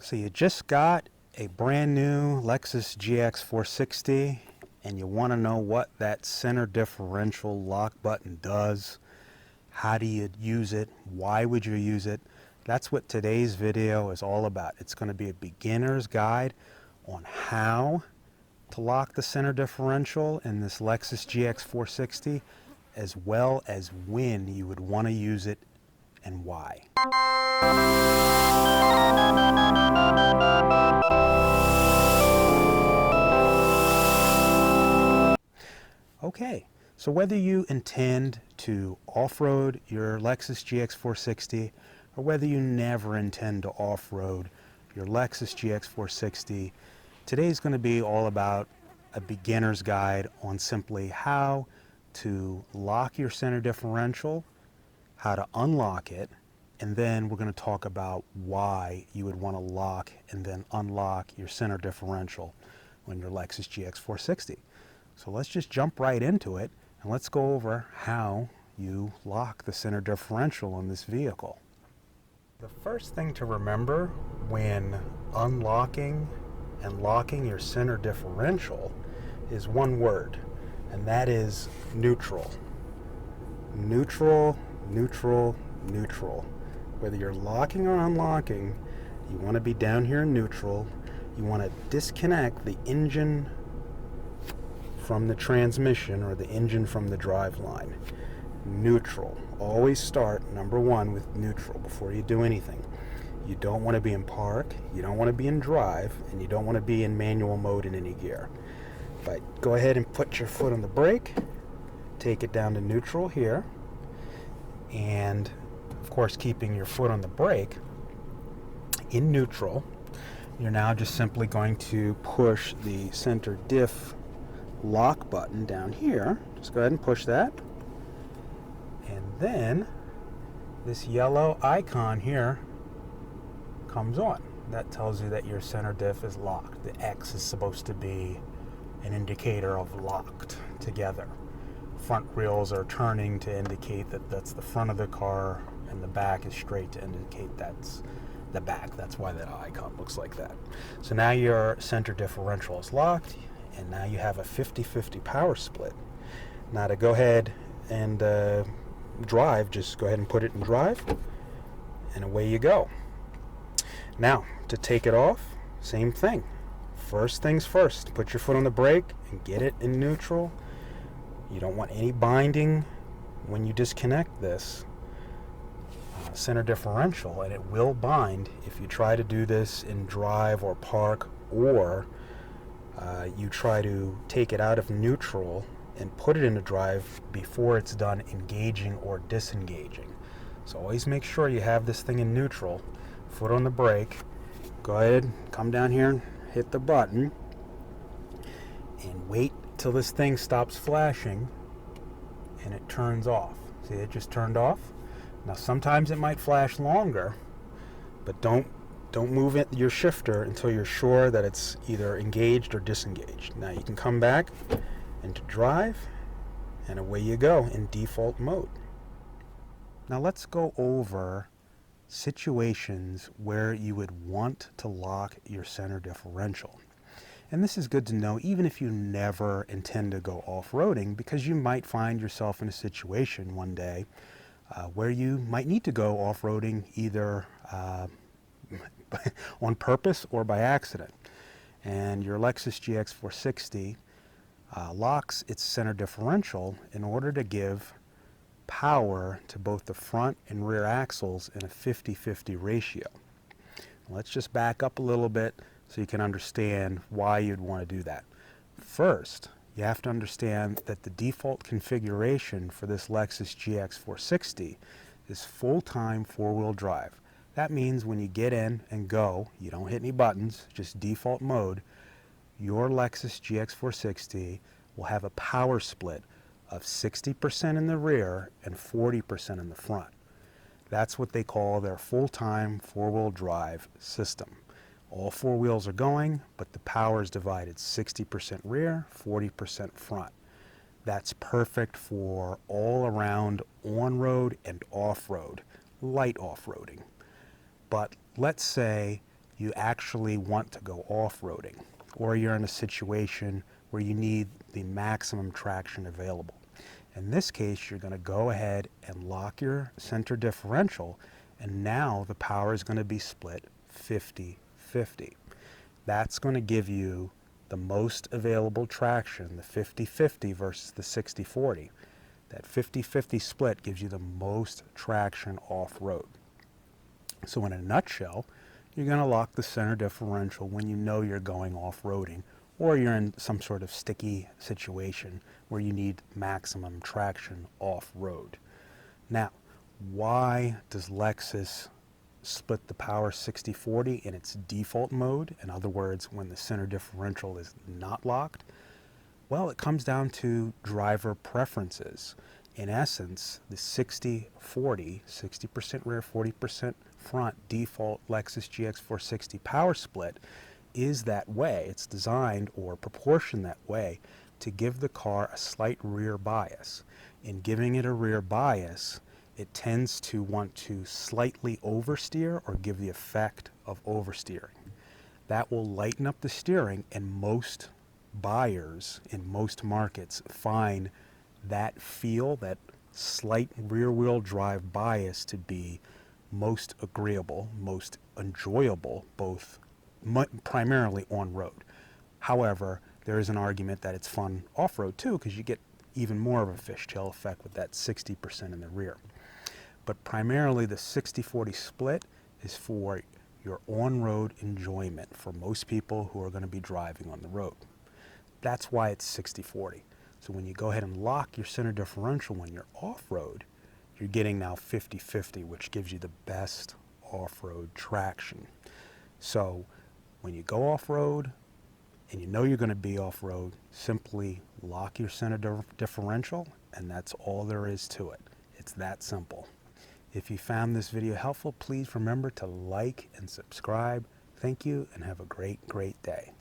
So you just got a brand new Lexus GX460 and you want to know what that center differential lock button does. How do you use it? Why would you use it? That's what today's video is all about. It's going to be a beginner's guide on how to lock the center differential in this Lexus GX460, as well as when you would want to use it and why. Okay, so whether you intend to off-road your Lexus GX460 or whether you never intend to off-road your Lexus GX460, today's going to be all about a beginner's guide on simply how to lock your center differential, how to unlock it, and then we're going to talk about why you would want to lock and then unlock your center differential on your Lexus GX460. So let's just jump right into it and let's go over how you lock the center differential on this vehicle. The first thing to remember when unlocking and locking your center differential is one word, and that is neutral. Neutral, neutral, neutral. Whether you're locking or unlocking, you want to be down here in neutral. You want to disconnect the engine from the transmission or the engine from the drive line. Neutral. Always start, number one, with neutral before you do anything. You don't want to be in park, you don't want to be in drive, and you don't want to be in manual mode in any gear. But go ahead and put your foot on the brake, take it down to neutral here, and of course keeping your foot on the brake in neutral. You're now just simply going to push the center diff lock button down here. Just go ahead and push that, and then this yellow icon here comes on. That tells you that your center diff is locked. The X is supposed to be an indicator of locked together. Front wheels are turning to indicate that that's the front of the car, and the back is straight to indicate that's the back. That's why that icon looks like that. So now your center differential is locked, and now you have a 50-50 power split. Now to go ahead and drive, just go ahead and put it in drive, and away you go. Now to take it off, same thing. First things first, put your foot on the brake and get it in neutral. You don't want any binding when you disconnect this center differential, and it will bind if you try to do this in drive or park, or you try to take it out of neutral and put it into drive before it's done engaging or disengaging. So always make sure you have this thing in neutral, foot on the brake. Go ahead, come down here and hit the button and wait till this thing stops flashing and it turns off. See, it just turned off. Now sometimes it might flash longer, but don't move your shifter until you're sure that it's either engaged or disengaged. Now you can come back into drive, and away you go in default mode. Now let's go over situations where you would want to lock your center differential. And this is good to know even if you never intend to go off-roading, because you might find yourself in a situation one day where you might need to go off-roading either on purpose or by accident. And your Lexus GX460 locks its center differential in order to give power to both the front and rear axles in a 50-50 ratio. Let's just back up a little bit so you can understand why you'd want to do that. First, you have to understand that the default configuration for this Lexus GX460 is full-time four-wheel drive. That means when you get in and go, you don't hit any buttons, just default mode. Your Lexus GX460 will have a power split of 60% in the rear and 40% in the front. That's what they call their full-time four-wheel drive system. All four wheels are going, but the power is divided 60% rear, 40% front. That's perfect for all around on-road and off-road, light off-roading. But let's say you actually want to go off-roading, or you're in a situation where you need the maximum traction available. In this case, you're going to go ahead and lock your center differential, and now the power is going to be split 50-50. That's going to give you the most available traction, the 50-50 versus the 60-40. That 50-50 split gives you the most traction off-road. So in a nutshell, you're going to lock the center differential when you know you're going off-roading, or you're in some sort of sticky situation where you need maximum traction off-road. Now, why does Lexus split the power 60-40 in its default mode? In other words, when the center differential is not locked? Well, it comes down to driver preferences. In essence, the 60-40, 60% rear, 40% front default Lexus GX460 power split is that way. It's designed or proportioned that way to give the car a slight rear bias. In giving it a rear bias, it tends to want to slightly oversteer or give the effect of oversteering. That will lighten up the steering, and most buyers in most markets find that feel, that slight rear wheel drive bias, to be most agreeable, most enjoyable, both primarily on road. However, there is an argument that it's fun off-road too, because you get even more of a fishtail effect with that 60% in the rear. But primarily the 60-40 split is for your on-road enjoyment for most people who are going to be driving on the road. That's why it's 60-40. So when you go ahead and lock your center differential when you're off-road, you're getting now 50-50, which gives you the best off-road traction. So when you go off-road and you know you're going to be off-road, simply lock your center differential, and that's all there is to it. It's that simple. If you found this video helpful, please remember to like and subscribe. Thank you, and have a great, great day.